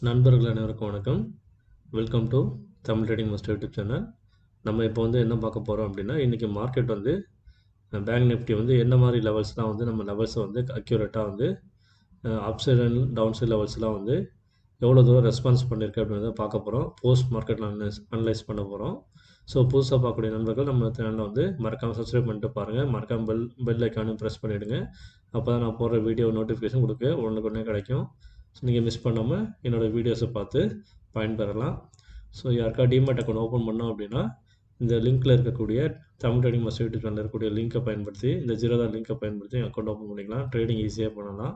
நண்பர்கள் அனைவருக்கும் வணக்கம். Welcome to Tamil trading master YouTube channel. நம்ம இப்போ வந்து என்ன பார்க்க போகிறோம் அப்படின்னா, இன்றைக்கி மார்க்கெட் வந்து பேங்க் நிஃப்டி வந்து என்ன மாதிரி லெவல்ஸ்லாம் வந்து நம்ம லெவல்ஸை வந்து அக்யூரேட்டாக வந்து up side and down side லெவல்ஸ்லாம் வந்து எவ்வளோ தூரம் ரெஸ்பான்ஸ் பண்ணியிருக்கு அப்படின்றத பார்க்க போகிறோம். போஸ்ட் மார்க்கெட் அனலைஸ் பண்ண போகிறோம். ஸோ புதுசாக பார்க்கக்கூடிய நண்பர்கள் நம்ம சேனலில் வந்து மறக்காமல் சப்ஸ்கிரைப் பண்ணிட்டு பாருங்கள். மறக்காமல் பெல் ஐக்கானும் ப்ரெஸ் பண்ணிவிடுங்க. அப்போ தான் நான் போடுற வீடியோ நோட்டிஃபிகேஷன் கொடுக்க உடனே கிடைக்கும். ஸோ நீங்கள் மிஸ் பண்ணாமல் என்னோடய வீடியோஸை பார்த்து பயன்பெறலாம். ஸோ யாருக்கா டிமேட் அக்கௌண்ட் ஓப்பன் பண்ணோம் அப்படின்னா இந்த லிங்க்கில் இருக்கக்கூடிய தமிழ் ட்ரேடிங் மாஸ்டர் யூடியூப் சேனலில் இருக்கக்கூடிய லிங்க்கை பயன்படுத்தி இந்த ஜீரோதா லிங்க்கை பயன்படுத்தி அக்கௌண்ட் ஓப்பன் பண்ணிக்கலாம். ட்ரேடிங் ஈஸியாக பண்ணலாம்,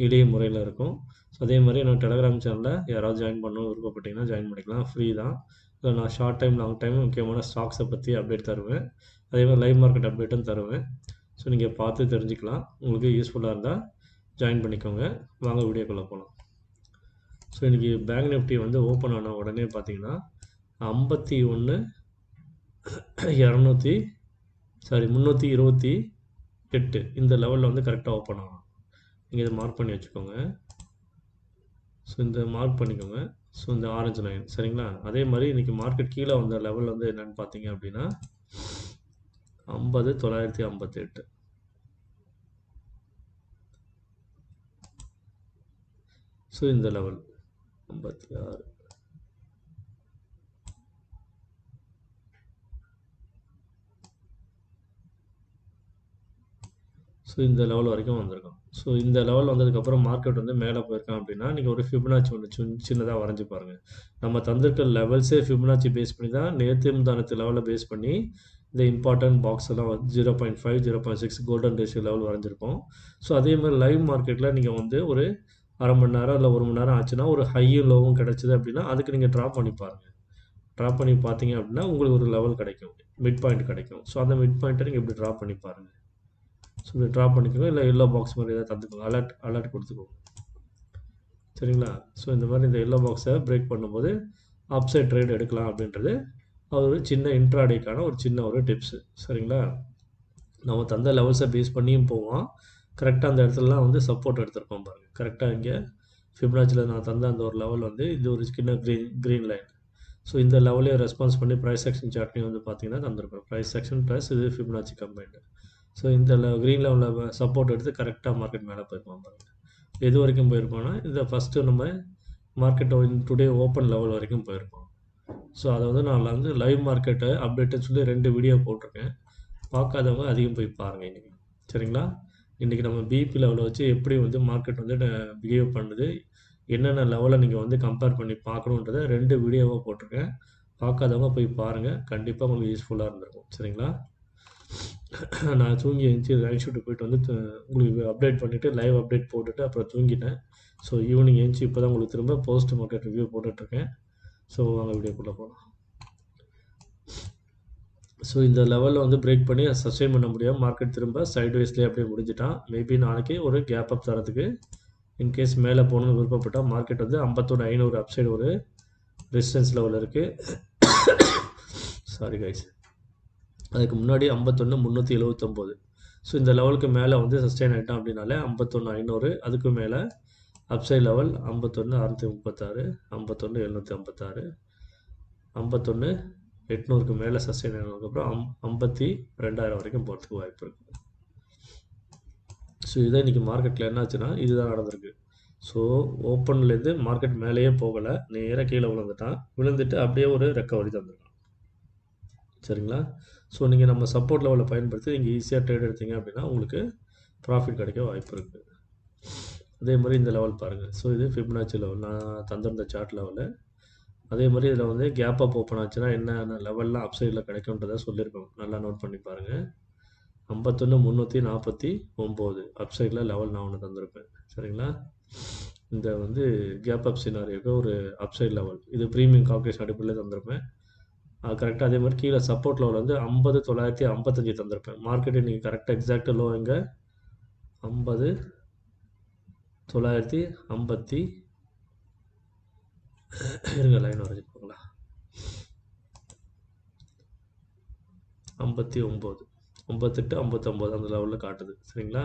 எளிய முறையில் இருக்கும். ஸோ அதே மாதிரி என்னோட டெலகிராம் சேனலில் யாராவது ஜாயின் பண்ணணும் விருப்பப்பட்டிங்கன்னா ஜாயின் பண்ணிக்கலாம், ஃப்ரீ தான். இதில் நான் ஷார்ட் டைம் லாங் டைம் முக்கியமான ஸ்டாக்ஸை பற்றி அப்டேட் தருவேன். அதே மாதிரி லைவ் மார்க்கெட் அப்டேட்டும் தருவேன். ஸோ நீங்கள் பார்த்து தெரிஞ்சுக்கலாம். உங்களுக்கு யூஸ்ஃபுல்லாக இருந்தால் ஜாயின் பண்ணிக்கோங்க. வாங்க வீடியோக்குள்ளே போகலாம். ஸோ இன்றைக்கி பேங்க் நிஃப்டி வந்து ஓப்பன் ஆன உடனே பார்த்தீங்கன்னா 328 இந்த லெவலில் வந்து கரெக்டாக ஓப்பன் ஆகும். நீங்கள் இதை மார்க் பண்ணி வச்சுக்கோங்க. ஸோ இந்த மார்க் பண்ணிக்கோங்க. ஸோ இந்த ஆரஞ்சு லைன் சரிங்களா. அதே மாதிரி இன்றைக்கி மார்க்கெட் கீழே வந்த லெவல் வந்து என்னென்னு பார்த்தீங்க அப்படின்னா 50,958. ஸோ இந்த லெவல் 56. ஸோ இந்த லெவல் வரைக்கும் வந்திருக்கும். ஸோ இந்த லெவல் வந்ததுக்கப்புறம் மார்க்கெட் வந்து மேலே போயிருக்கான் அப்படின்னா நீங்கள் ஒரு ஃபிபனாச்சி ஒன்று சின்னதாக வரைஞ்சி பாருங்கள். நம்ம தந்திருக்க லெவல்ஸே ஃபிபனாச்சி பேஸ் பண்ணி தான் நேற்று முந்தானத்து லெவலில் பேஸ் பண்ணி இந்த இம்பார்ட்டன்ட் பாக்ஸ் எல்லாம் 0.5 0.6 கோல்டன் ரேஷியோ லெவல் வரைஞ்சிருப்போம். ஸோ அதே மாதிரி லைவ் மார்க்கெட்டில் நீங்கள் வந்து ஒரு அரை மணி நேரம் இல்லை 1 மணி நேரம் ஆச்சுன்னா ஒரு ஹையும் லோவும் கிடச்சிது அப்படின்னா அதுக்கு நீங்கள் ட்ராப் பண்ணி பாருங்கள். ட்ராப் பண்ணி பார்த்தீங்க அப்படின்னா உங்களுக்கு ஒரு லெவல் கிடைக்கும், மிட் பாயிண்ட் கிடைக்கும். ஸோ அந்த மிட் பாயிண்ட்டை நீங்கள் இப்படி ட்ராப் பண்ணி பாருங்கள். ஸோ இப்படி ட்ராப் பண்ணிக்கோங்க, இல்லை எல்லோ பாக்ஸ் மாதிரி ஏதாவது தந்துக்கோங்க, அலர்ட் கொடுத்துக்கோங்க சரிங்களா. ஸோ இந்த மாதிரி இந்த எல்லோ பாக்ஸை பிரேக் பண்ணும்போது அப்சைட் ட்ரேட் எடுக்கலாம் அப்படின்றது ஒரு சின்ன இன்ட்ராடேக்கான ஒரு சின்ன ஒரு டிப்ஸு சரிங்களா. நம்ம தந்த லெவல்ஸை பேஸ் பண்ணியும் போவோம். கரெக்டாக அந்த இடத்துலலாம் வந்து சப்போர்ட் எடுத்திருக்கோம் பாருங்கள். கரெக்டாக இங்கே ஃபிபனாச்சியில் நான் தந்த அந்த ஒரு லெவல் வந்து இது ஒரு சின்ன க்ரீன் லைன். ஸோ இந்த லெவலையும் ரெஸ்பான்ஸ் பண்ணி ப்ரைஸ் ஆக்ஷன் சார்ட்லையும் வந்து பார்த்தீங்கன்னா தந்திருப்பேன். ப்ரைஸ் ஆக்ஷன் ப்ளஸ் இது ஃபிபனாச்சி கம்பைண்டு. ஸோ இந்த க்ரீன் லெவலில் சப்போர்ட் எடுத்து கரெக்டாக மார்க்கெட் மேலே போயிருப்போம் பாருங்கள். எது வரைக்கும் போயிருப்போம்னா இந்த ஃபஸ்ட்டு நம்ம மார்க்கெட்டை டுடே ஓப்பன் லெவல் வரைக்கும் போயிருப்போம். ஸோ அதை வந்து நான் வந்து லைவ் மார்க்கெட்டை அப்டேட்டுன்னு சொல்லி 2 வீடியோ போட்டிருக்கேன். பார்க்காதவங்க அதிகம் போய் பாருங்கள் இன்றைக்கி சரிங்களா. இன்றைக்கி நம்ம பிபி லெவலில் வச்சு எப்படி வந்து மார்க்கெட் வந்து பிஹேவ் பண்ணுது, என்னென்ன லெவலை நீங்கள் வந்து கம்பேர் பண்ணி பார்க்கணுன்றதை 2 வீடியோவாக போட்டிருக்கேன். பார்க்காதவங்க போய் பாருங்கள், கண்டிப்பாக உங்களுக்கு யூஸ்ஃபுல்லாக இருந்திருக்கும் சரிங்களா. நான் தூங்கி எழுந்துச்சி லைவ் ஷூட்டு போயிட்டு வந்து உங்களுக்கு அப்டேட் பண்ணிவிட்டு லைவ் அப்டேட் போட்டுட்டு அப்புறம் தூங்கிட்டேன். ஸோ ஈவினிங் எழுந்துச்சி இப்போ தான் உங்களுக்கு திரும்ப போஸ்ட் மார்க்கெட் ரிவ்யூ போட்டுட்ருக்கேன். ஸோ வாங்க வீடியோக்குள்ளே போகலாம். ஸோ இந்த லெவலில் வந்து பிரேக் பண்ணி சஸ்டெயின் பண்ண முடியாமல் மார்க்கெட் திரும்ப சைட்வேஸ்லேயே அப்படியே முடிஞ்சிட்டான். மேபி நாளைக்கு ஒரு கேப் அப் தரத்துக்கு இன்கேஸ் மேலே போகணுன்னு விருப்பப்பட்டால் மார்க்கெட் வந்து 51,500 அப்சைடு ஒரு ரெசிஸ்டன்ஸ் லெவல் இருக்குது. சாரி கைஸ், அதுக்கு முன்னாடி 51,379. ஸோ இந்த லெவலுக்கு மேலே வந்து சஸ்டெயின் ஆகிட்டான் அப்படின்னாலே 51,500. அதுக்கு மேலே அப்சைட் லெவல் 51,636, 51,756, 51,800க்கு மேலே சஸ்டெயின் ஆனதுக்கப்புறம் 52,000 வரைக்கும் போகிறதுக்கு வாய்ப்பு இருக்குது. ஸோ இதான் இன்றைக்கி மார்க்கெட்டில் என்னாச்சுன்னா இதுதான் நடந்திருக்கு. ஸோ ஓப்பன்லேருந்து மார்க்கெட் மேலேயே போகலை, நேராக கீழே விழுந்துட்டு அப்படியே ஒரு ரெக்கவரி தந்துருக்கான் சரிங்களா. ஸோ நீங்கள் நம்ம சப்போர்ட் லெவலில் பயன்படுத்தி நீங்கள் ஈஸியாக ட்ரேட் எடுத்தீங்க அப்படின்னா உங்களுக்கு ப்ராஃபிட் கிடைக்க வாய்ப்பு இருக்குது. அதே மாதிரி இந்த லெவல் பாருங்கள். ஸோ இது ஃபிபனாச்சி லெவல் நான் தந்திருந்த சார்ட் லெவலு. அதே மாதிரி இதில் வந்து கேப் அப் ஓப்பன் ஆச்சுன்னா என்னென்ன லெவல்லாம் அப்சைடில் கிடைக்கும்ன்றதை சொல்லியிருக்கோம், நல்லா நோட் பண்ணி பாருங்கள். 51,349 அப்சைடில் லெவல் நான் ஒன்று தந்திருப்பேன் சரிங்களா. இந்த வந்து கேப் அப் சினாரியோக்கு ஒரு அப்சைட் லெவல், இது ப்ரீமியம் கால்குலேஷன் அடிப்படையில் தந்திருப்பேன். அது கரெக்டாக அதே மாதிரி கீழே சப்போர்ட் லெவல் வந்து 50,955 தந்திருப்பேன். மார்க்கெட்டு நீங்கள் கரெக்டாக எக்ஸாக்டாக லோ எங்கே 50,950 இருங்க லைன் வரைஞ்சிக்கோங்களா 59, 58, 59 அந்த லெவலில் காட்டுது சரிங்களா.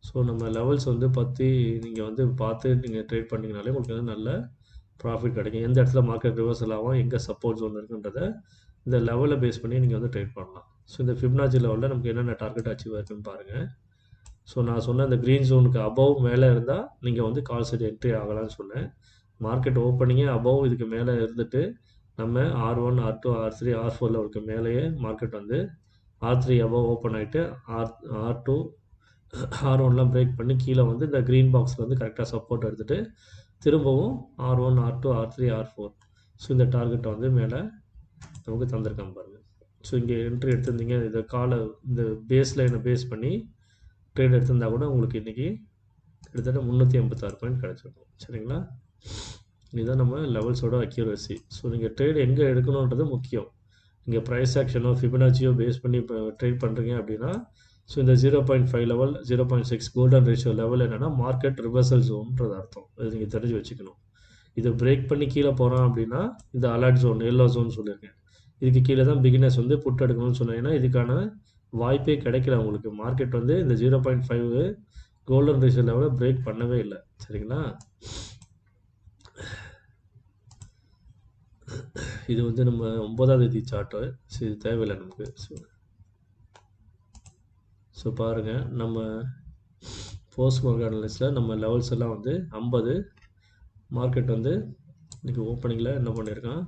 ஸோ நம்ம லெவல்ஸ் வந்து பற்றி நீங்கள் வந்து பார்த்து நீங்கள் ட்ரேட் பண்ணிங்கனாலே உங்களுக்கு வந்து நல்ல ப்ராஃபிட் கிடைக்கும். எந்த இடத்துல மார்க்கெட் ரிவர்சல் ஆகும், எங்கே சப்போர்ட் ஜோன் இருக்குன்றத இந்த லெவலை பேஸ் பண்ணி நீங்கள் வந்து ட்ரேட் பண்ணலாம். ஸோ இந்த ஃபிப்னாச்சி லெவலில் நமக்கு என்னென்ன டார்கெட் அச்சீவ் ஆயிருக்குன்னு பாருங்கள். ஸோ நான் சொன்ன இந்த க்ரீன் ஜோனுக்கு அபவ் மேலே இருந்தால் நீங்கள் வந்து கால் சைடு என்ட்ரி ஆகலாம்னு சொன்னேன். மார்க்கெட் ஓப்பனிங்கே அபவ் இதுக்கு மேலே இருந்துட்டு நம்ம R1, R2, R3, R4 லெவலுக்கு மேலேயே மார்க்கெட் வந்து R3 அபவ் ஓப்பன் ஆகிட்டு R2, R1லாம் பிரேக் பண்ணி கீழே வந்து இந்த க்ரீன் பாக்ஸில் வந்து கரெக்டாக சப்போர்ட் எடுத்துகிட்டு திரும்பவும் R1, R2, R3, R4 so இந்த டார்கெட்டை வந்து மேலே நமக்கு தந்திருக்காங்க பாருங்கள். ஸோ இங்கே என்ட்ரி எடுத்திருந்தீங்க, இதை இந்த பேஸ் லைனை பேஸ் பண்ணி ட்ரேட் எடுத்திருந்தா கூட உங்களுக்கு இன்றைக்கி கிட்டத்தட்ட 386 பாயிண்ட் கிடச்சிருக்கும். சரிங்களா? இதுதான் நம்ம லெவல்ஸோட அக்யூரசி. ஸோ நீங்கள் ட்ரேட் எங்கே எடுக்கணுன்றது முக்கியம். நீங்கள் ப்ரைஸ் ஆக்ஷனோ ஃபிபனாச்சியோ பேஸ் பண்ணி இப்போ ட்ரேட் பண்ணுறீங்க அப்படின்னா ஸோ இந்த 0.5 லெவல் 0.6 கோல்டன் ரேஷியோ லெவல் என்னென்னா மார்க்கெட் ரிவர்சல் ஜோன்ன்றது அர்த்தம். இது நீங்கள் தெரிஞ்சு வச்சுக்கணும். இதை பிரேக் பண்ணி கீழே போகிறான் அப்படின்னா இந்த அலர்ட் ஜோன் எல்லோ ஜோன் சொல்லியிருக்கேன். இதுக்கு கீழே தான் பிகினர்ஸ் வந்து புட் எடுக்கணும்னு சொன்னீங்கன்னா இதுக்கான வாய்ப்பே கிடைக்கல உங்களுக்கு. மார்க்கெட் வந்து இந்த 0.5 கோல்டன் ரேஷியோ லெவலை பிரேக் பண்ணவே இல்லை. சரிங்களா? இது வந்து நம்ம 9ஆம் தேதி சார்ட்டு. ஸோ இது தேவையில்லை நமக்கு. ஸோ பாருங்கள், நம்ம போஸ்ட் மார்க்கெட் அனலிஸ்ட்டில் நம்ம லெவல்ஸ் எல்லாம் வந்து 50 மார்க்கெட் வந்து இன்றைக்கி ஓப்பனிங்கில் என்ன பண்ணியிருக்கான்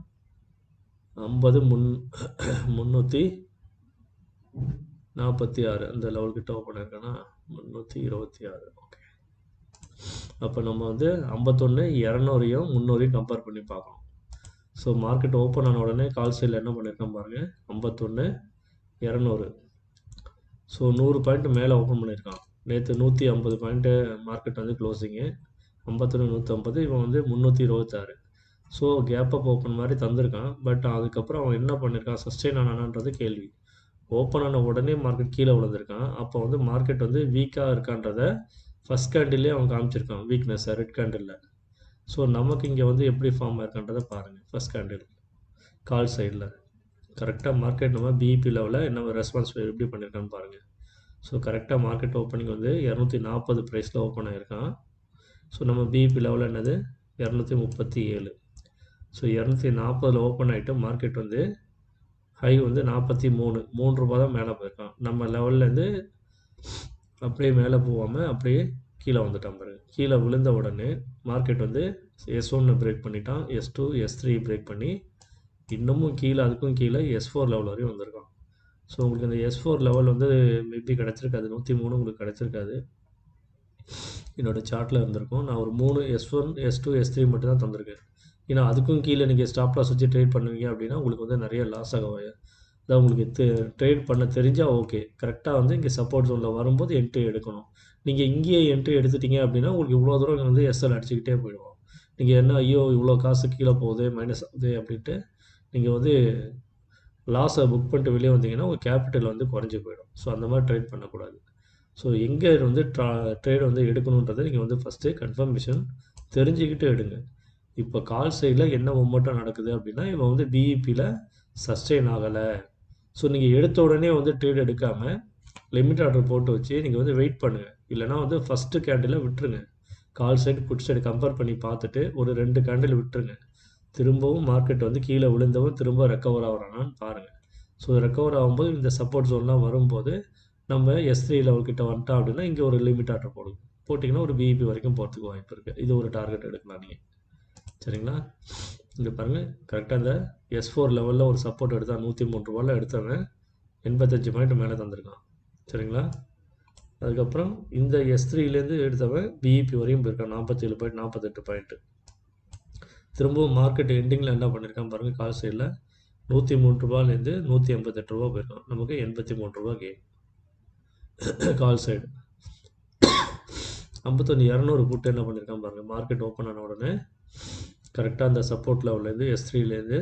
50,346 அந்த லெவல்கிட்ட ஓப்பன் ஆயிருக்கானா 326. ஓகே, அப்போ நம்ம வந்து 51, 200, 300 கம்பேர் பண்ணி பார்க்கணும். ஸோ மார்க்கெட் ஓப்பன் ஆன உடனே கால் சைடில் என்ன பண்ணியிருக்கேன் பாருங்கள் 51, 200. ஸோ 100 பாயிண்ட் மேலே ஓப்பன் பண்ணியிருக்கான். நேற்று 150 பாயிண்ட்டு மார்க்கெட் வந்து க்ளோசிங்கு 51, 150. இவன் வந்து 326. ஸோ கேப் அப் ஓப்பன் மாதிரி தந்திருக்கான். பட் அதுக்கப்புறம் அவன் என்ன பண்ணியிருக்கான், சஸ்டெயின் ஆனான்றது கேள்வி. ஓப்பன் ஆன உடனே மார்க்கெட் கீழே விழுந்திருக்கான். அப்போ வந்து மார்க்கெட் வந்து வீக்காக இருக்கான்றத ஃபஸ்ட் கேண்டில்லே அவன் காமிச்சிருக்கான் வீக்னஸை ரெட் கேண்டில். ஸோ நமக்கு இங்கே வந்து எப்படி ஃபார்ம் ஆயிருக்கான்றதை பாருங்கள். ஃபஸ்ட் கேண்டில் கால் சைடில் கரெக்டாக மார்க்கெட் நம்ம பிஇபி லெவலில் என்ன ரெஸ்பான்ஸ் எப்படி பண்ணியிருக்கான்னு பாருங்கள். ஸோ கரெக்டாக மார்க்கெட் ஓப்பனிங் வந்து 240 ப்ரைஸில் ஓப்பன் ஆகிருக்கான். ஸோ நம்ம பிஇபி லெவலில் என்னது 237. ஸோ 240 ஓப்பன் ஆகிட்டு மார்க்கெட் வந்து ஹை வந்து 43, ₹3 தான் மேலே போயிருக்கான். நம்ம லெவல்லேருந்து அப்படியே மேலே போகாமல் அப்படியே கீழே வந்துட்டான் பாருங்க. கீழே விழுந்த உடனே மார்க்கெட் வந்து S1 பிரேக் பண்ணிட்டான், S2, S3 பிரேக் பண்ணி இன்னமும் கீழே அதுக்கும் கீழே S4 லெவல் வரையும் வந்திருக்கான். ஸோ உங்களுக்கு இந்த S4 லெவல் வந்து மேபி கிடச்சிருக்காது, 103 உங்களுக்கு கிடச்சிருக்காது. என்னோடய சார்ட்டில் இருந்திருக்கும். நான் ஒரு 3 S1, S2, S3 மட்டும் தான் தந்திருக்கேன். ஏன்னா அதுக்கும் கீழே நீங்கள் ஸ்டாப் லாஸ் வச்சு ட்ரேட் பண்ணுவீங்க அப்படின்னா உங்களுக்கு வந்து நிறைய லாஸ் ஆகும். அதான் உங்களுக்கு ட்ரேட் பண்ண தெரிஞ்சால் ஓகே. கரெக்டாக வந்து இங்கே சப்போர்ட் ஜோனில் வரும்போது என்ட்ரி எடுக்கணும். நீங்கள் இங்கேயே என்ட்ரி எடுத்துட்டீங்க அப்படின்னா உங்களுக்கு இவ்வளோ தூரம் வந்து SL அடிச்சுக்கிட்டே போயிடுவோம். நீங்கள் என்ன ஐயோ இவ்வளோ காசு கீழே போகுது மைனஸ் ஆகுது அப்படின்ட்டு நீங்கள் வந்து லாஸை புக் பண்ணிட்டு வெளியே வந்தீங்கன்னா உங்கள் கேபிட்டல் வந்து குறைஞ்சி போயிடும். ஸோ அந்த மாதிரி ட்ரேட் பண்ணக்கூடாது. ஸோ எங்கே வந்து ட்ரேட் வந்து எடுக்கணுன்றதை நீங்கள் வந்து ஃபஸ்ட்டு கன்ஃபர்மேஷன் தெரிஞ்சுக்கிட்டு எடுங்க. இப்போ கால் சைடில் என்ன மொமெண்டம் நடக்குது அப்படின்னா இவன் வந்து பிஇபியில் சஸ்டெயின் ஆகலை. ஸோ நீங்கள் எடுத்த உடனே வந்து ட்ரேட் எடுக்காமல் லிமிட் ஆர்டர் போட்டு வச்சு நீங்கள் வந்து வெயிட் பண்ணுங்கள். இல்லைனா வந்து ஃபஸ்ட்டு கேண்டில் விட்டுருங்க. Call side put side compare பண்ணி பார்த்துட்டு ஒரு 2 கேண்டில் விட்டுருங்க. திரும்பவும் மார்க்கெட் வந்து கீழே விழுந்தவும் திரும்ப ரெக்கவர் ஆகிறானான்னு பாருங்கள். ஸோ ரெக்கவர் ஆகும்போது இந்த சப்போர்ட் ஜோன்லாம் வரும்போது நம்ம S3 லெவல் கிட்ட வந்துட்டோம் அப்படின்னா இங்கே ஒரு லிமிட் ஆர்டர் போட்டிங்கன்னா ஒரு பிஇபி வரைக்கும் போகிறதுக்கு வாய்ப்பு இருக்குது. இது ஒரு டார்கெட் எடுக்கலாம் நீங்கள். சரிங்களா? இங்கே பாருங்கள், கரெக்டாக இந்த S4 லெவலில் ஒரு சப்போர்ட் எடுத்தால் ₹103 எடுத்தவன் 85 பாயிண்ட் மேலே தந்திருக்கான். சரிங்களா? அதுக்கப்புறம் இந்த S3லேருந்து எடுத்தவன் பிஇபி வரையும் போயிருக்கான் 47 பாயிண்ட் 48 பாயிண்ட்டு. திரும்பவும் மார்க்கெட் எண்டிங்கில் என்ன பண்ணியிருக்கான் பாருங்கள். கால் சைடில் ₹103லேருந்து ₹188 போயிருக்கான். நமக்கு ₹83 கெயின். கால் சைடு 51, 200 புட்டு என்ன பண்ணியிருக்கான் பாருங்கள். மார்க்கெட் ஓப்பன் ஆன உடனே கரெக்டாக அந்த சப்போர்ட் லெவல்லேருந்து S3லேருந்து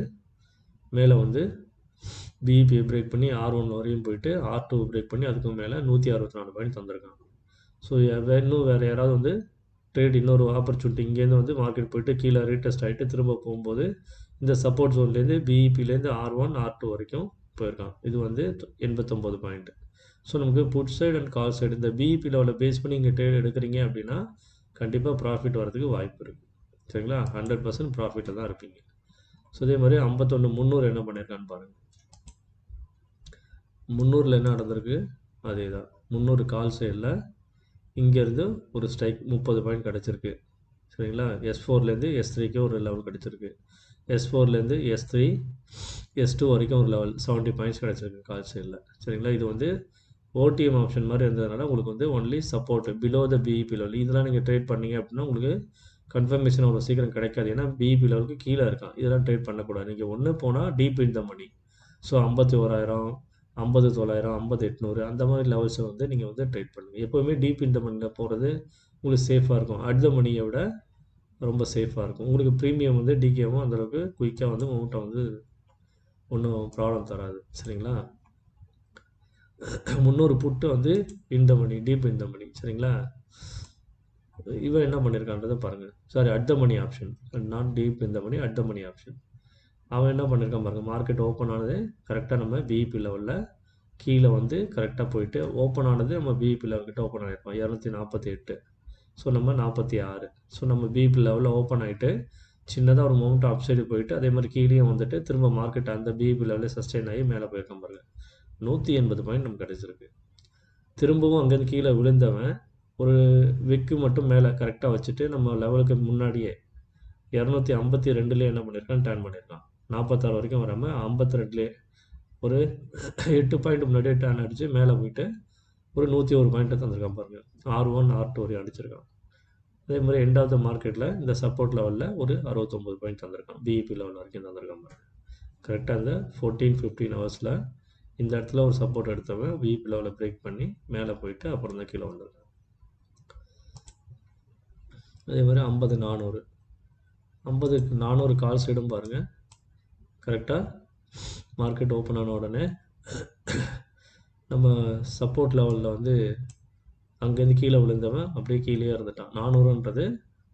மேலே வந்து பிஇபி பிரேக் பண்ணி R1 வரையும் போயிட்டு R2 பிரேக் பண்ணி அதுக்கு மேலே 164 பாயிண்ட் தந்திருக்கான். ஸோ இன்னும் வேறு யாராவது வந்து ட்ரேட் இன்னொரு ஆப்பர்ச்சுனிட்டி இங்கேருந்து வந்து மார்க்கெட் போயிட்டு கீழே ரீடெஸ்ட் ஆகிட்டு திரும்ப போகும்போது இந்த சப்போர்ட் ஜோன்லேருந்து பிஇபிலேருந்து R1, R2 வரைக்கும் போயிருக்கான். இது வந்து 89 பாயிண்ட். ஸோ நமக்கு put side and call side இந்த பிஇபி லெவலில் பேஸ் பண்ணி இங்கே ட்ரேட் எடுக்கிறீங்க அப்படின்னா கண்டிப்பாக ப்ராஃபிட் வரதுக்கு வாய்ப்பு இருக்குது. சரிங்களா? 100% ப்ராஃபிட்டில் தான் இருப்பீங்க. ஸோ இதே மாதிரி 51,300 என்ன பண்ணியிருக்கான்னு பாருங்கள். 300ல் என்ன நடந்திருக்கு? அதே தான் 300 கால் சைடில் இங்கேருந்து ஒரு ஸ்ட்ரைக் 30 பாயிண்ட் கிடச்சிருக்கு. சரிங்களா? S4லேருந்து S3க்கு ஒரு லெவல் கிடச்சிருக்கு. S4லேருந்து S3 S2 வரைக்கும் ஒரு லெவல் 70 பாயிண்ட்ஸ் கிடச்சிருக்கு கால் சைடில். சரிங்களா? இது வந்து ஓடிஎம் ஆப்ஷன் மாதிரி இருந்ததுனால உங்களுக்கு வந்து only support below the PIB level. இதெல்லாம் நீங்கள் ட்ரேட் பண்ணீங்க அப்படின்னா உங்களுக்கு கன்ஃபர்மேஷன் அவ்வளோ சீக்கிரம் கிடைக்காது. ஏன்னா பிஇபி லெவலுக்கு கீழே இருக்கான். இதெல்லாம் ட்ரேட் பண்ணக்கூடாது. நீங்கள் ஒன்று போனால் deep in the money. So 51,000 50,900 50,800 அந்த மாதிரி லெவல்ஸை வந்து நீங்கள் வந்து ட்ரேட் பண்ணுங்கள். எப்போவுமே டீப் இன் த மணியில் போகிறது உங்களுக்கு சேஃபாக இருக்கும். அட் த மணியை விட ரொம்ப சேஃபாக இருக்கும். உங்களுக்கு ப்ரீமியம் வந்து டிகேவும் அந்தளவுக்கு குயிக்காக வந்து உங்கள்கிட்ட வந்து ஒன்றும் ப்ராப்ளம் தராது. சரிங்களா? 300 புட்டு வந்து இந்த மணி டீப் இந்த மணி. சரிங்களா? இவன் என்ன பண்ணியிருக்கான்றதை பாருங்கள். Sorry, at the money option, not deep இந்த money, at the money option. அவன் என்ன பண்ணியிருக்கான் பாருங்கள். மார்க்கெட் ஓப்பன் ஆனது கரெக்டாக நம்ம பிஇபி லெவலில் கீழே வந்து கரெக்டாக போயிட்டு ஓப்பன் ஆனது நம்ம பிஇபி லெவல்கிட்ட ஓப்பன் ஆகிருக்கோம் 248. ஸோ நம்ம 46. ஸோ நம்ம பிஇபி லெவலில் ஓப்பன் ஆகிட்டு சின்னதாக ஒரு மவுண்ட் அப் சைடு போயிட்டு அதே மாதிரி கீழேயும் வந்துட்டு திரும்ப மார்க்கெட் அந்த பிஇபி லெவலில் சஸ்டெயின் ஆகி மேலே போயிருக்கோம் பாருங்கள். 180 பாயிண்ட் நமக்கு கிடச்சிருக்கு. திரும்பவும் அங்கேருந்து கீழே விழுந்தவன் ஒரு விக்கு மட்டும் மேலே கரெக்டாக வச்சுட்டு நம்ம லெவலுக்கு முன்னாடியே 252லேயே என்ன பண்ணியிருக்கான், டேர்ன் பண்ணியிருக்கான். 46 வரைக்கும் வராமல் 52லேயே ஒரு 8 பாயிண்ட் முன்னாடியே டேர்ன் அடித்து மேலே போயிட்டு ஒரு 101 பாயிண்ட்டை தந்திருக்கான் பாருங்கள். R1 R2 வரையும் அடிச்சிருக்கான். அதே மாதிரி எண்ட் ஆஃப் த மார்க்கெட்டில் இந்த சப்போர்ட் லெவலில் ஒரு 69 பாயிண்ட் தந்திருக்கான். பிஇபி லெவல் வரைக்கும் தந்திருக்கான் பாருங்கள். கரெக்டாக அந்த 14-15 ஹவர்ஸில் இந்த இடத்துல ஒரு சப்போர்ட் எடுத்தவன் பிஇபி லெவலில் பிரேக் பண்ணி மேலே போயிட்டு அப்புறம் தான் கீழே வந்திருக்கான். அதே மாதிரி 50-400 கால் சைடும் பாருங்கள். கரெக்டாக மார்க்கெட் ஓப்பன் ஆன உடனே நம்ம சப்போர்ட் லெவலில் வந்து அங்கேருந்து கீழே விழுந்தவன் அப்படியே கீழே இருந்துட்டான். 400ன்றது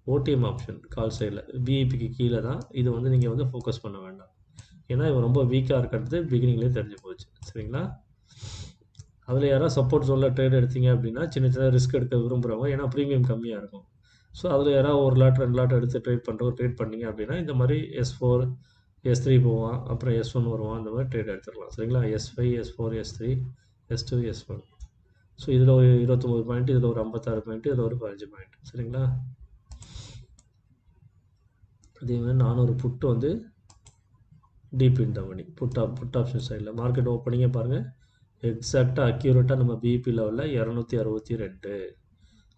ஓடிஎம் ஆப்ஷன் கால் சைடில் பிஇபிக்கு கீழே தான். இது வந்து நீங்கள் வந்து ஃபோக்கஸ் பண்ண வேண்டாம். ஏன்னா இவன் ரொம்ப வீக்காக இருக்கிறது பிகினிங்லேயே தெரிஞ்சு போச்சு. சரிங்களா? அதில் யாராவது சப்போர்ட் ஜோனில் ட்ரேட் எடுத்தீங்க அப்படின்னா சின்ன சின்ன ரிஸ்க் எடுக்க விரும்புகிறவங்க, ஏன்னா ப்ரீமியம் கம்மியாக இருக்கும். ஸோ அதில் யாராவது ஒரு லாட் 2 லாட் எடுத்து ட்ரேட் பண்ணிங்க அப்படின்னா இந்த மாதிரி S4 S3 போவான், அப்புறம் S1 வருவான். இந்த மாதிரி ட்ரேட் எடுத்துக்கலாம். சரிங்களா? S5 S4 S3 S2 S1. So இதில் ஒரு 29 பாயிண்ட், இதில் ஒரு 56 பாயிண்ட், இதில் ஒரு 15 பாயிண்ட். சரிங்களா? அதே மாதிரி 400 புட்டு வந்து deep in the money put option சைடில் மார்க்கெட் ஓப்பனிங்கே பாருங்கள். எக்ஸாக்டாக அக்யூரேட்டாக நம்ம பிஇபி லெவலில் 262.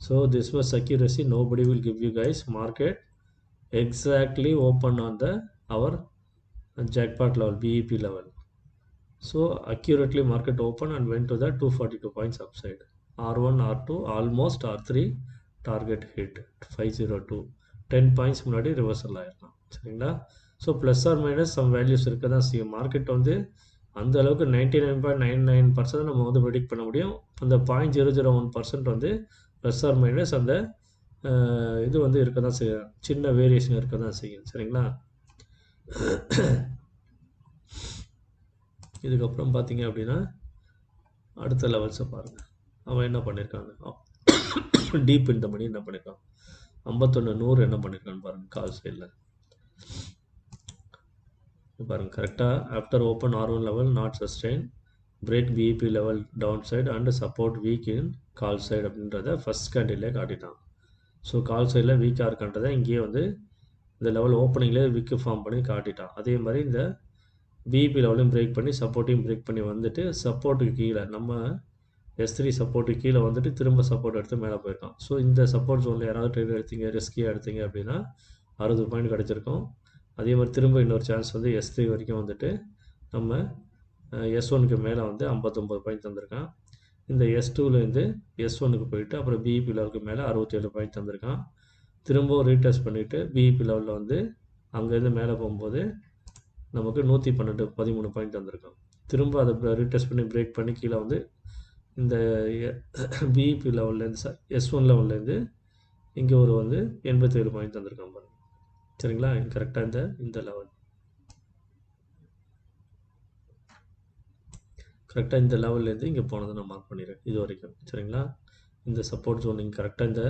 So this was accuracy. Nobody will give you guys market exactly open on the our jackpot level BEP level. So accurately market open and went to the 242 points upside. R1 R2 almost R3 target hit 502. 10 points முன்னாடி reversal ஆயிருக்கும். சரிங்களா? So plus or minus some values இருக்க தான் செய்யும். Market வந்து அந்த அளவுக்கு 99.99% நம்ம வந்து ப்ரெடிக்ட் பண்ண முடியும். அந்த 0.001% வந்து ப்ளஸ் ஆர் மைனஸ் அந்த இது வந்து இருக்க தான் செய்யும். சின்ன வேரியேஷன் இருக்க தான் செய்யும். சரிங்களா? இதுக்கப்புறம் பார்த்தீங்க அப்படின்னா அடுத்த லெவல்ஸை பாருங்கள். அவன் என்ன பண்ணியிருக்காங்க, டீப் இந்த மணி என்ன பண்ணியிருக்கான், 51,100 என்ன பண்ணியிருக்கான்னு பாருங்கள். கால் சைடில் பாருங்கள். கரெக்டாக after open R1 level not sustain, break BEP level down side and support weak in call side அப்படின்றத ஃபஸ்ட் கேண்டிலே காட்டிட்டான். ஸோ கால் சைடில் வீக்காக இருக்கான்றதை இங்கேயே வந்து இந்த லெவல் ஓப்பனிங்லேயே வீக்கு ஃபார்ம் பண்ணி காட்டிட்டான். அதே மாதிரி இந்த பிஇபி லெவலையும் பிரேக் பண்ணி சப்போர்ட்டையும் பிரேக் பண்ணி வந்துட்டு சப்போர்ட்டுக்கு கீழே நம்ம S3 சப்போர்ட்டுக்கு கீழே வந்துட்டு திரும்ப சப்போர்ட் எடுத்து மேலே போயிருக்கான். ஸோ இந்த சப்போர்ட் ஜோனில் யாராவது ட்ரேட் எடுத்தீங்க, ரிஸ்கியாக எடுத்தீங்க அப்படின்னா 60 பாயிண்ட் கிடச்சிருக்கும். அதே மாதிரி திரும்ப இன்னொரு சான்ஸ் வந்து S3 வரைக்கும் வந்துட்டு நம்ம S1க்கு மேலே வந்து 59 பாயிண்ட் தந்திருக்கான். இந்த S2லேருந்து S1க்கு போயிட்டு அப்புறம் பிஇபி லெவலுக்கு மேலே 67 பாயிண்ட் தந்திருக்கான். திரும்பவும் ரீடெஸ்ட் பண்ணிவிட்டு பிஇபி லெவலில் வந்து அங்கேருந்து மேலே போகும்போது நமக்கு 113 பாயிண்ட் வந்திருக்கும். திரும்ப அதை ரீடெஸ்ட் பண்ணி பிரேக் பண்ணி கீழே வந்து இந்த பிஇபி லெவல்லேருந்து S1 லெவல்லேருந்து இங்கே ஒரு வந்து 87 பாயிண்ட் வந்திருக்கான் பாருங்க. சரிங்களா? கரெக்டாக இந்த லெவல் கரெக்டாக இந்த லெவல்லேருந்து இங்கே போனதை நான் மார்க் பண்ணிடுறேன் இது வரைக்கும். சரிங்களா? இந்த சப்போர்ட் ஜோன் இங்கே கரெக்டாக இந்த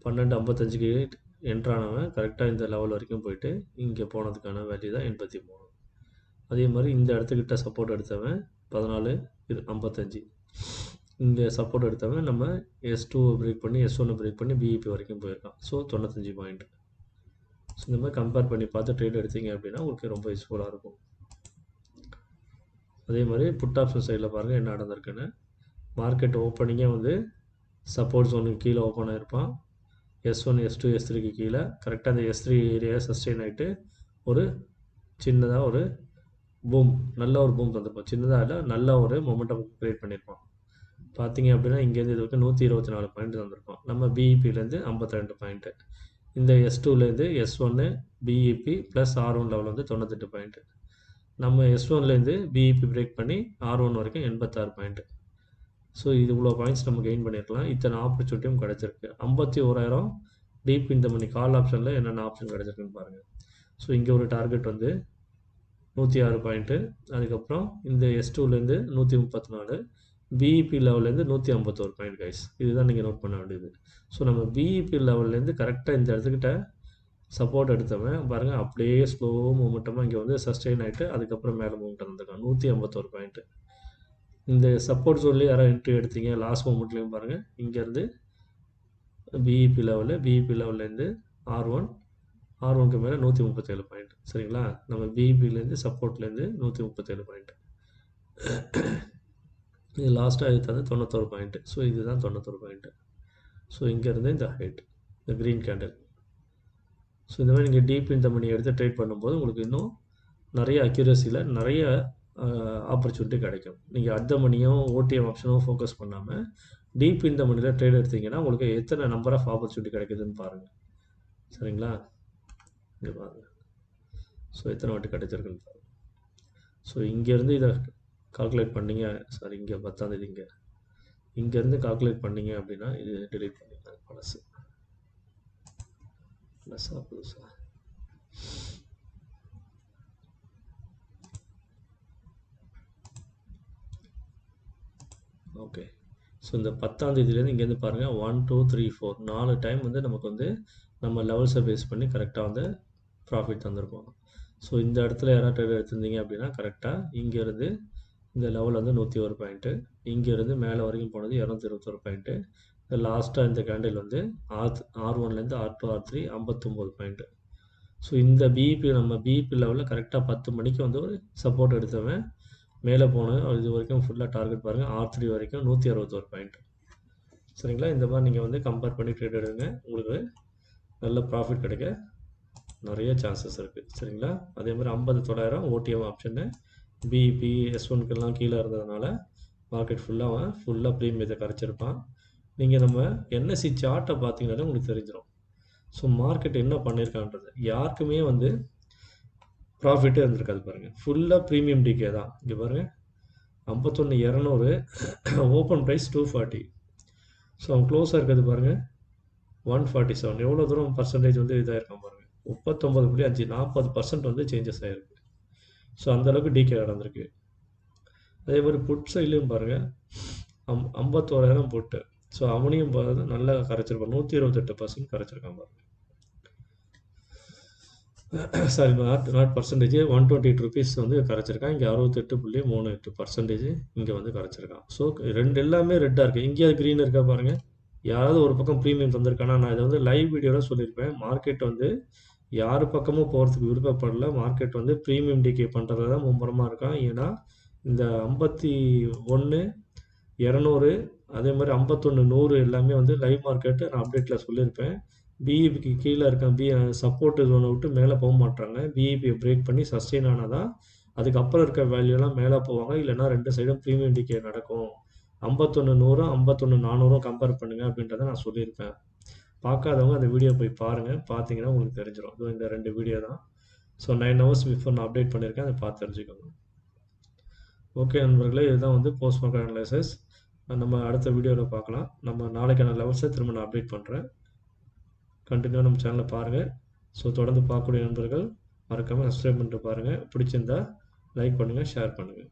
12:55க்கு என்ட்ரானவன் கரெக்டாக இந்த லெவல் வரைக்கும் போயிட்டு இங்கே போனதுக்கான வேல்யூ தான் 83. அதே மாதிரி இந்த இடத்துக்கிட்ட சப்போர்ட் எடுத்தவன் 14 55. இங்கே சப்போர்ட் எடுத்தவன் நம்ம S2 பிரேக் பண்ணி S1 பிரேக் பண்ணி பிஇபி வரைக்கும் போயிருக்கான். So 95 point. ஸோ இந்த மாதிரி கம்பேர் பண்ணி பார்த்து ட்ரேட் எடுத்தீங்க அப்படின்னா உங்களுக்கு ரொம்ப யூஸ்ஃபுல்லாக இருக்கும். அதே மாதிரி புட் ஆப்ஷன் சைடில் பாருங்கள் என்ன நடந்திருக்குன்னு. மார்க்கெட் ஓப்பனிங்கே வந்து சப்போர்ட் ஜோனுக்கு கீழே ஓப்பன் ஆகிருப்பான். S1 S2 S3க்கு கீழே கரெக்டாக அந்த S3 ஏரியா சஸ்டெயின் ஆகிட்டு ஒரு சின்னதாக ஒரு பூம், நல்ல ஒரு பூம் தந்திருப்பான். சின்னதாக இல்லை, நல்ல ஒரு மொமெண்டம் க்ரியேட் பண்ணியிருப்பான். பார்த்தீங்க அப்படின்னா இங்கேருந்து இது வரைக்கும் 124 பாயிண்ட் தந்திருப்பான். நம்ம பிஇபிலேருந்து 52 பாயிண்ட்டு. இந்த S2லேருந்து S1 PIB plus R1 level வந்து 98 பாயிண்ட்டு. நம்ம S1லேருந்து பிஇபி பிரேக் பண்ணி R1 வரைக்கும் 86 பாயிண்ட்டு. ஸோ இது இவ்வளோ பாயிண்ட்ஸ் நம்ம கெயின் பண்ணியிருக்கலாம். இத்தனை ஆப்பர்ச்சுனிட்டியும் கிடச்சிருக்கு. 51,000 டீப் இந்த மணி கால் ஆப்ஷனில் என்னென்ன ஆப்ஷன் கிடச்சிருக்குன்னு பாருங்கள். ஸோ இங்கே ஒரு டார்கெட் வந்து 106 பாயிண்ட்டு. அதுக்கப்புறம் இந்த S2லேருந்து 134, பிஇபி லெவல்லேருந்து 151 பாயிண்ட் கைஸ். இதுதான் நீங்கள் நோட் பண்ண வேண்டியது. ஸோ நம்ம பிஇபி லெவல்லேருந்து கரெக்டாக இந்த இடத்துக்கிட்ட சப்போர்ட் எடுத்தவன் பாருங்கள் அப்படியே ஸ்லோ மூமெண்ட்டமாக இங்கே வந்து சஸ்டெயின் ஆகிட்டு அதுக்கப்புறம் மேலே மூமெண்ட் வந்துருக்கான் 151 பாயிண்ட்டு. இந்த சப்போர்ட் ஜோன்லேயே யாராவது என்ட்ரி எடுத்தீங்க லாஸ்ட் மூமெண்ட்லேயும் பாருங்கள் இங்கேருந்து பிஇபி லெவல்லேருந்து R1க்கு மேலே 137 பாயிண்ட். சரிங்களா? நம்ம பிஇபிலேருந்து சப்போர்ட்லேருந்து 137 பாயிண்ட். இது லாஸ்ட்டாக எடுத்தது 91 பாயிண்ட்டு. ஸோ இதுதான் 91 பாயிண்ட்டு. ஸோ இங்கேருந்து இந்த ஹைட், இந்த க்ரீன் கேண்டில். ஸோ இந்த மாதிரி நீங்கள் டீப் இந்த மணி எடுத்து ட்ரேட் பண்ணும்போது உங்களுக்கு இன்னும் நிறைய அக்யூரஸியில் நிறைய ஆப்பர்ச்சுனிட்டி கிடைக்கும். நீங்கள் அட் த மணியும் ஓடிஎம் ஆப்ஷனும் ஃபோக்கஸ் பண்ணாமல் டீப் இந்த மணியில் ட்ரேட் எடுத்தீங்கன்னா உங்களுக்கு எத்தனை நம்பர் ஆஃப் ஆப்பர்ச்சுனிட்டி கிடைக்குதுன்னு பாருங்கள். சரிங்களா? இங்கே பாருங்கள். ஸோ எத்தனை வாட்டி கிடைச்சிருக்குன்னு பாருங்கள். ஸோ இங்கேருந்து இதை கால்குலேட் பண்ணிங்க, சாரி இங்கே 10ஆம் தேதி இங்கேருந்து கால்குலேட் பண்ணிங்க அப்படின்னா இது டெலீட் பண்ணிக்கலாம். ப்ளஸ்ஸாக புதுசா ஓகே. ஸோ இந்த 10ஆம் தேதியிலேருந்து இங்கேருந்து பாருங்கள் 1 2 3 4 4 டைம் வந்து நமக்கு வந்து நம்ம லெவல்ஸை பேஸ் பண்ணி கரெக்டாக வந்து ப்ராஃபிட் தந்திருப்போம். ஸோ இந்த இடத்துல யாராவது ட்ரேட் எடுத்திருந்தீங்க அப்படின்னா கரெக்டாக இங்கேருந்து இந்த லெவல் வந்து 101 பாயிண்ட்டு, இங்கேருந்து மேலே வரைக்கும் போனது 221 பாயிண்ட்டு. இந்த லாஸ்ட்டாக இந்த கேண்டில் வந்து R1லேருந்து R2 R3 59 பாயிண்ட்டு. ஸோ இந்த நம்ம பிஇபி லெவலில் கரெக்டாக 10 மணிக்கு வந்து ஒரு சப்போர்ட் எடுத்தவன் மேலே போனது இது வரைக்கும் ஃபுல்லாக டார்கெட் பாருங்கள் R3 வரைக்கும் 161 பாயிண்ட். சரிங்களா? இந்த மாதிரி நீங்கள் வந்து கம்பேர் பண்ணி ட்ரேட் எடுங்க. உங்களுக்கு நல்ல ப்ராஃபிட் கிடைக்க நிறைய சான்சஸ் இருக்குது. சரிங்களா? அதே மாதிரி 50,000 ஓடிஎம் ஆப்ஷன்னு பிஇபி S1க்கெல்லாம் கீழே இருந்ததுனால மார்க்கெட் ஃபுல்லாக ப்ரீமியத்தை கரைச்சிருப்பான். நீங்கள் நம்ம என்எஸ்சி சார்ட்டை பார்த்தீங்கன்னாலே உங்களுக்கு தெரிஞ்சிடும். ஸோ மார்க்கெட் என்ன பண்ணியிருக்கான்றது யாருக்குமே வந்து ப்ராஃபிட்டே இருந்திருக்காது பாருங்கள். ஃபுல்லாக ப்ரீமியம் டிகே தான். இங்கே பாருங்கள் 51,200 ஓப்பன் ப்ரைஸ் 240. ஸோ அவன் க்ளோஸாக இருக்கிறது பாருங்கள் 147. எவ்வளோ தூரம் பர்சன்டேஜ் வந்து இதாக இருக்கான் பாருங்கள் 39.5 40% வந்து சேஞ்சஸ் ஆகிருக்கு. ஸோ அந்தளவுக்கு டிகே நடந்திருக்கு. அதே மாதிரி புட் சைட்லேயும் பாருங்கள் 51,000 போட்டு ஸோ அவனையும் பார்த்து நல்லா கரைச்சிருப்பான் 128% கரைச்சிருக்கான் பாருங்கள். சாரி நாட் பர்சன்டேஜ் 128 ருபீஸ் வந்து கரைச்சிருக்கான். இங்கே 68.38% இங்கே வந்து கரைச்சிருக்கான். ஸோ எல்லாமே ரெட்டாக இருக்குது. இங்கே க்ரீன் இருக்கா பாருங்கள். யாராவது ஒரு பக்கம் ப்ரீமியம் தந்திருக்கானா? நான் இதை வந்து லைவ் வீடியோவில் சொல்லியிருப்பேன். மார்க்கெட் வந்து யார் பக்கமும் போகிறதுக்கு விருப்பப்படல. மார்க்கெட் வந்து ப்ரீமியம் டிகே பண்ணுறது தான் மும்முரமாக இருக்கான். ஏன்னா இந்த 51 200 அதே மாதிரி 51 100 எல்லாமே வந்து லைவ் மார்க்கெட்டு நான் அப்டேட்டில் சொல்லியிருப்பேன். பிஇபிக்கு கீழே இருக்க சப்போர்ட் ஜோனை விட்டு மேலே போக மாட்டாங்க. பிஇபியை பிரேக் பண்ணி சஸ்டெயின் ஆனால் தான் அதுக்கப்புறம் இருக்க வேல்யூலாம் மேலே போவாங்க. இல்லைனா ரெண்டு சைடும் ப்ரீமியம் டிகே நடக்கும். 51 100 51 400 கம்பேர் பண்ணுங்கள் அப்படின்றத நான் சொல்லியிருப்பேன். பார்க்காதவங்க அந்த வீடியோ போய் பாருங்கள். பார்த்தீங்கன்னா உங்களுக்கு தெரிஞ்சிடும். இதுவும் இந்த 2 வீடியோ தான். ஸோ 9 hours பிஃபோர் நான் அப்டேட் பண்ணியிருக்கேன். அதை பார்த்து தெரிஞ்சுக்கோங்க. ஓகே நண்பர்களே, இதுதான் வந்து போஸ்ட் மார்க்கெட் அனலைசிஸ். நம்ம அடுத்த வீடியோவில் பார்க்கலாம். நம்ம நாளைக்கான லெவல்ஸை திரும்ப நான் அப்டேட் பண்ணுறேன். கண்டினியூ நம்ம சேனலை பாருங்கள். ஸோ தொடர்ந்து பார்க்கக்கூடிய நண்பர்கள் மறக்காமல் சப்ஸ்கிரைப் பண்ணிட்டு பாருங்கள். பிடிச்சிருந்தா லைக் பண்ணுங்கள், ஷேர் பண்ணுங்கள்.